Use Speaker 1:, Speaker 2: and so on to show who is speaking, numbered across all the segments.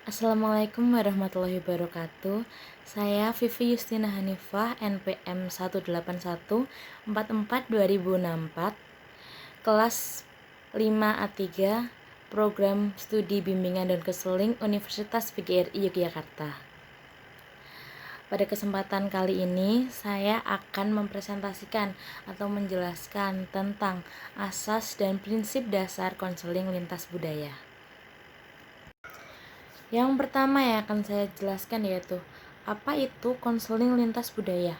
Speaker 1: Assalamualaikum warahmatullahi wabarakatuh. Saya Vivi Justina Hanifah, NPM 18144 2064, kelas 5A3, Program Studi Bimbingan dan Konseling Universitas PGRI Yogyakarta. Pada kesempatan kali ini, saya akan mempresentasikan atau menjelaskan tentang asas dan prinsip dasar konseling lintas budaya. Yang pertama yang akan saya jelaskan yaitu apa itu konseling lintas budaya.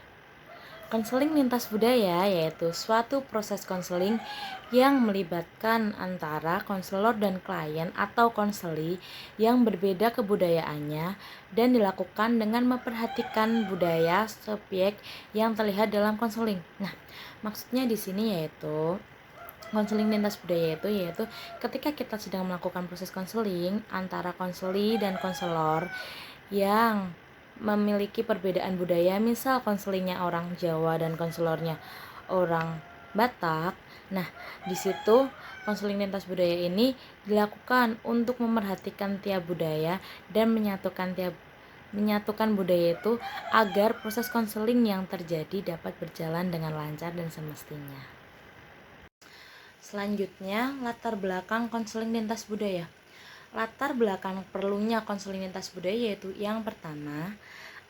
Speaker 1: Konseling lintas budaya yaitu suatu proses konseling yang melibatkan antara konselor dan klien atau konseli yang berbeda kebudayaannya dan dilakukan dengan memperhatikan budaya subjek yang terlihat dalam konseling. Nah, maksudnya di sini yaitu konseling lintas budaya yaitu ketika kita sedang melakukan proses konseling antara konseli dan konselor yang memiliki perbedaan budaya, misal konselingnya orang Jawa dan konselornya orang Batak. Nah, di situ konseling lintas budaya ini dilakukan untuk memerhatikan tiap budaya dan menyatukan budaya itu agar proses konseling yang terjadi dapat berjalan dengan lancar dan semestinya. Selanjutnya, latar belakang konseling lintas budaya. Latar belakang perlunya konseling lintas budaya yaitu yang pertama,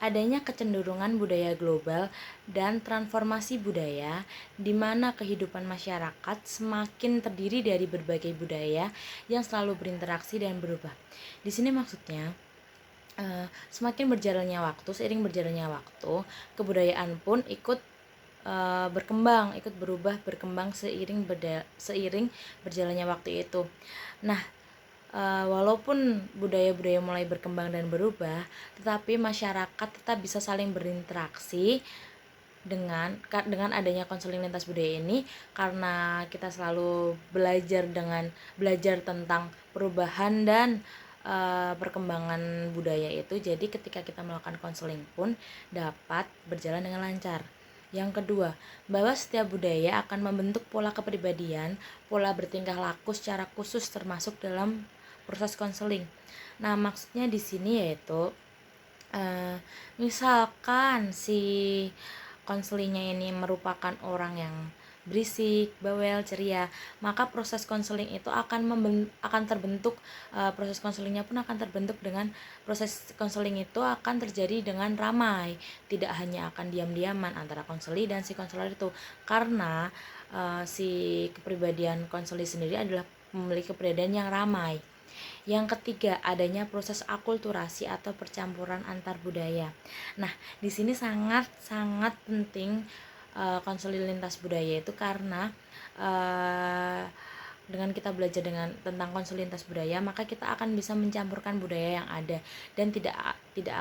Speaker 1: adanya kecenderungan budaya global dan transformasi budaya di mana kehidupan masyarakat semakin terdiri dari berbagai budaya yang selalu berinteraksi dan berubah. Di sini maksudnya semakin seiring berjalannya waktu, kebudayaan pun ikut berkembang seiring berjalannya waktu itu. Nah, walaupun budaya-budaya mulai berkembang dan berubah, tetapi masyarakat tetap bisa saling berinteraksi dengan adanya konseling lintas budaya ini, karena kita selalu belajar tentang perubahan dan perkembangan budaya itu. Jadi ketika kita melakukan konseling pun dapat berjalan dengan lancar. Yang kedua, bahwa setiap budaya akan membentuk pola kepribadian, pola bertingkah laku secara khusus termasuk dalam proses konseling. Nah, maksudnya di sini yaitu misalkan si konselingnya ini merupakan orang yang berisik, bawel, ceria, maka proses konseling itu akan terbentuk, proses konselingnya pun akan terbentuk dengan proses konseling itu akan terjadi dengan ramai, tidak hanya akan diam-diaman antara konseli dan si konselor itu, karena si kepribadian konseli sendiri adalah memiliki kepribadian yang ramai. Yang ketiga, adanya proses akulturasi atau percampuran antar budaya. Nah, di sini sangat penting konseling lintas budaya itu, karena dengan kita belajar tentang konseling lintas budaya, maka kita akan bisa mencampurkan budaya yang ada dan tidak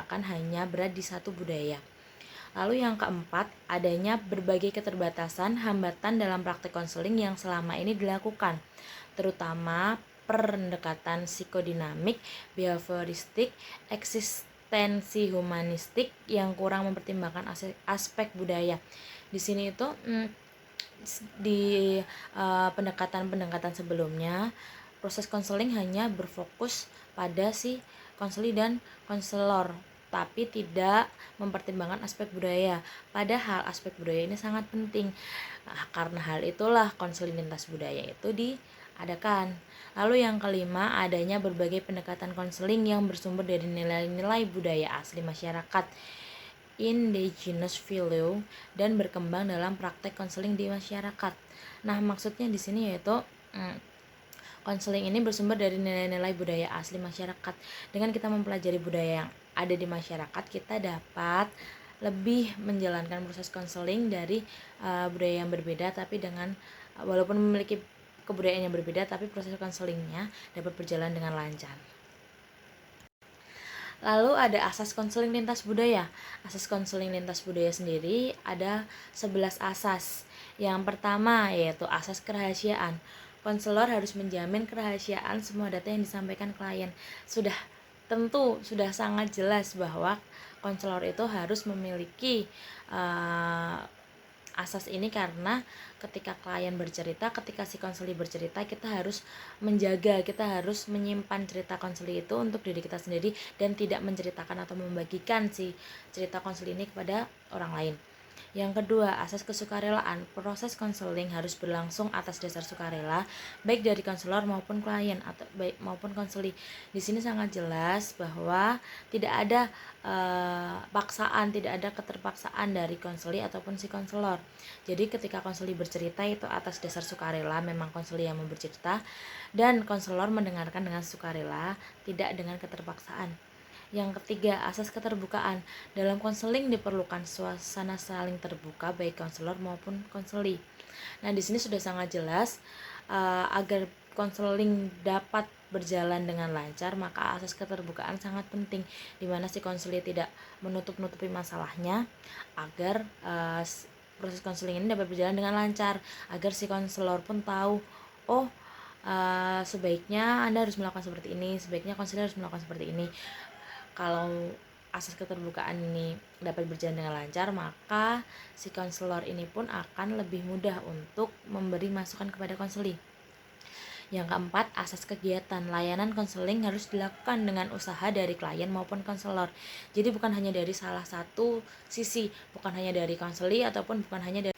Speaker 1: akan hanya berada di satu budaya. Lalu yang keempat, adanya berbagai keterbatasan hambatan dalam praktek konseling yang selama ini dilakukan, terutama pendekatan psikodinamik, behavioristik, eksistensi humanistik yang kurang mempertimbangkan aspek budaya. Di sini itu di pendekatan-pendekatan sebelumnya, proses konseling hanya berfokus pada si konseli dan konselor, tapi tidak mempertimbangkan aspek budaya. Padahal aspek budaya ini sangat penting. Nah, karena hal itulah konseling lintas budaya itu diadakan. Lalu yang kelima, adanya berbagai pendekatan konseling yang bersumber dari nilai-nilai budaya asli masyarakat, indigenous value, dan berkembang dalam praktek konseling di masyarakat. Nah, maksudnya di sini yaitu konseling ini bersumber dari nilai-nilai budaya asli masyarakat. Dengan kita mempelajari budaya yang ada di masyarakat, kita dapat lebih menjalankan proses konseling dari budaya yang berbeda, tapi walaupun memiliki kebudayaan yang berbeda, tapi proses konselingnya dapat berjalan dengan lancar. Lalu ada asas konseling lintas budaya. Asas konseling lintas budaya sendiri ada 11 asas. Yang pertama yaitu asas kerahasiaan. Konselor harus menjamin kerahasiaan semua data yang disampaikan klien. Sudah sangat jelas bahwa konselor itu harus memiliki asas ini karena ketika klien bercerita, ketika si konseli bercerita, kita harus menjaga, kita harus menyimpan cerita konseli itu untuk diri kita sendiri dan tidak menceritakan atau membagikan si cerita konseli ini kepada orang lain. Yang kedua, asas kesukarelaan. Proses konseling harus berlangsung atas dasar sukarela, baik dari konselor maupun klien atau baik maupun konseli. Di sini sangat jelas bahwa tidak ada paksaan, tidak ada keterpaksaan dari konseli ataupun si konselor. Jadi ketika konseli bercerita itu atas dasar sukarela, memang konseli yang mau bercerita, dan konselor mendengarkan dengan sukarela, tidak dengan keterpaksaan. Yang ketiga, asas keterbukaan. Dalam konseling diperlukan suasana saling terbuka baik konselor maupun konseli. Nah, di sini sudah sangat jelas agar konseling dapat berjalan dengan lancar, maka asas keterbukaan sangat penting, di mana si konseli tidak menutup-nutupi masalahnya agar proses konseling ini dapat berjalan dengan lancar, agar si konselor pun tahu, oh sebaiknya Anda harus melakukan seperti ini, sebaiknya konselor harus melakukan seperti ini. Kalau asas keterbukaan ini dapat berjalan dengan lancar, maka si konselor ini pun akan lebih mudah untuk memberi masukan kepada konseli. Yang keempat, asas kegiatan. Layanan konseling harus dilakukan dengan usaha dari klien maupun konselor. Jadi bukan hanya dari salah satu sisi, bukan hanya dari konseli ataupun bukan hanya dari.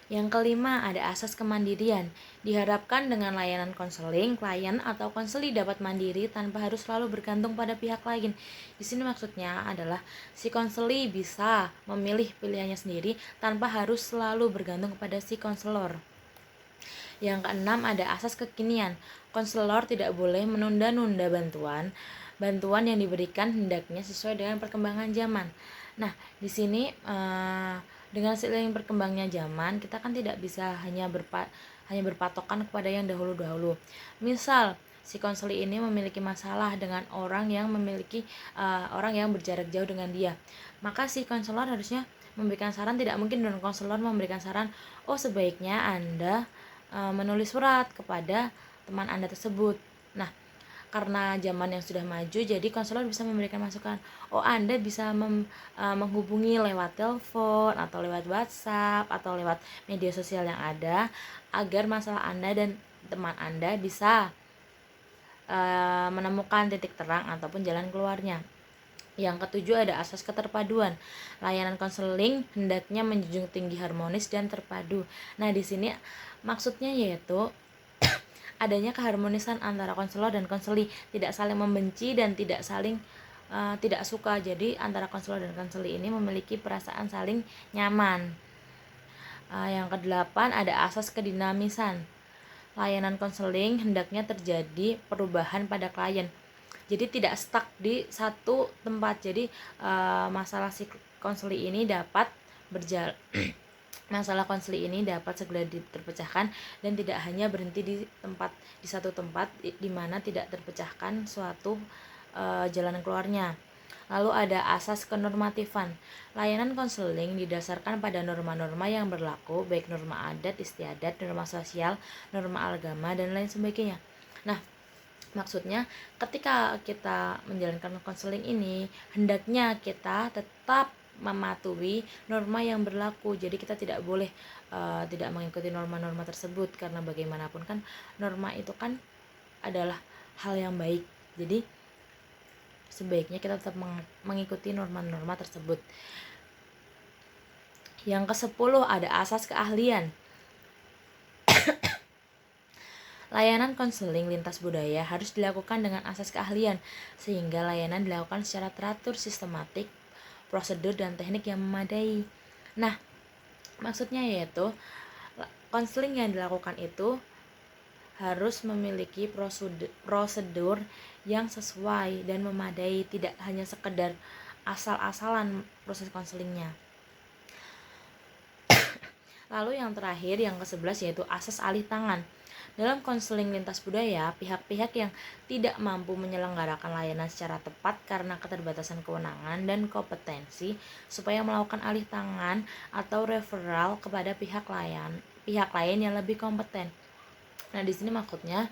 Speaker 1: Yang kelima, ada asas kemandirian. Diharapkan dengan layanan konseling, klien atau konseli dapat mandiri tanpa harus selalu bergantung pada pihak lain. Di sini maksudnya adalah si konseli bisa memilih pilihannya sendiri tanpa harus selalu bergantung kepada si konselor. Yang keenam, ada asas kekinian. Konselor tidak boleh menunda-nunda bantuan yang diberikan hendaknya sesuai dengan perkembangan zaman. Nah, di sini dengan seiring berkembangnya zaman, kita kan tidak bisa hanya berpatokan kepada yang dahulu-dahulu. Misal, si konseli ini memiliki masalah dengan orang yang berjarak jauh dengan dia, maka si konselor harusnya memberikan saran. Tidak mungkin dengan konselor memberikan saran, oh sebaiknya Anda menulis surat kepada teman Anda tersebut. Nah, karena zaman yang sudah maju, jadi konselor bisa memberikan masukan, oh Anda bisa menghubungi lewat telepon atau lewat WhatsApp atau lewat media sosial yang ada, agar masalah Anda dan teman Anda bisa menemukan titik terang ataupun jalan keluarnya. Yang ketujuh, ada asas keterpaduan. Layanan konseling hendaknya menjunjung tinggi harmonis dan terpadu. Nah, di sini maksudnya yaitu adanya keharmonisan antara konselor dan konseli, tidak saling membenci dan tidak saling tidak suka. Jadi antara konselor dan konseli ini memiliki perasaan saling nyaman. Yang kedelapan, ada asas kedinamisan. Layanan konseling hendaknya terjadi perubahan pada klien. Jadi tidak stuck di satu tempat. Jadi masalah si konseli ini dapat berjalan masalah konseli ini dapat segera terpecahkan dan tidak hanya berhenti di satu tempat di mana tidak terpecahkan suatu jalan keluarnya. Lalu ada asas kenormatifan. Layanan konseling didasarkan pada norma-norma yang berlaku, baik norma adat istiadat, norma sosial, norma agama, dan lain sebagainya. Nah, maksudnya ketika kita menjalankan konseling ini, hendaknya kita tetap mematuhi norma yang berlaku. Jadi kita tidak boleh tidak mengikuti norma-norma tersebut, karena bagaimanapun kan norma itu kan adalah hal yang baik. Jadi sebaiknya kita tetap mengikuti norma-norma tersebut. Yang ke-10, ada asas keahlian. Layanan konseling lintas budaya harus dilakukan dengan asas keahlian, sehingga layanan dilakukan secara teratur, sistematik, prosedur dan teknik yang memadai. Nah, maksudnya yaitu konseling yang dilakukan itu harus memiliki prosedur yang sesuai dan memadai, tidak hanya sekedar asal-asalan proses konselingnya. Lalu yang terakhir, yang ke-11, yaitu asas alih tangan. Dalam konseling lintas budaya, pihak-pihak yang tidak mampu menyelenggarakan layanan secara tepat karena keterbatasan kewenangan dan kompetensi supaya melakukan alih tangan atau referral kepada pihak lain yang lebih kompeten. Nah, di sini maksudnya,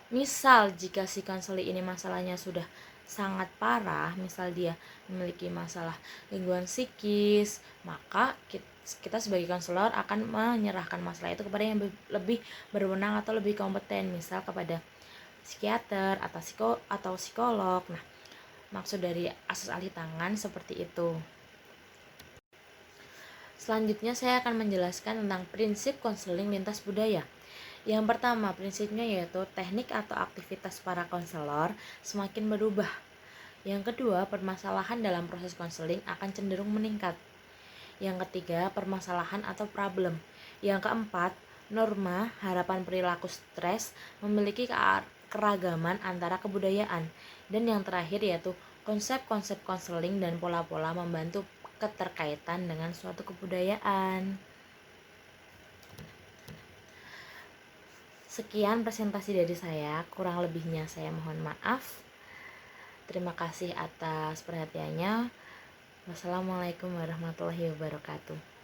Speaker 1: misal jika si konseli ini masalahnya sudah sangat parah, misal dia memiliki masalah gangguan psikis, maka kita sebagai konselor akan menyerahkan masalah itu kepada yang lebih berwenang atau lebih kompeten, misal kepada psikiater atau psikolog. Nah, maksud dari asas alih tangan seperti itu. Selanjutnya saya akan menjelaskan tentang prinsip konseling lintas budaya. Yang pertama, prinsipnya yaitu teknik atau aktivitas para konselor semakin berubah. Yang kedua, permasalahan dalam proses konseling akan cenderung meningkat. Yang ketiga, permasalahan atau problem. Yang keempat, norma, harapan perilaku stres memiliki keragaman antara kebudayaan. Dan yang terakhir yaitu konsep-konsep konseling dan pola-pola membantu keterkaitan dengan suatu kebudayaan. Sekian presentasi dari saya, kurang lebihnya saya mohon maaf. Terima kasih atas perhatiannya. Wassalamualaikum warahmatullahi wabarakatuh.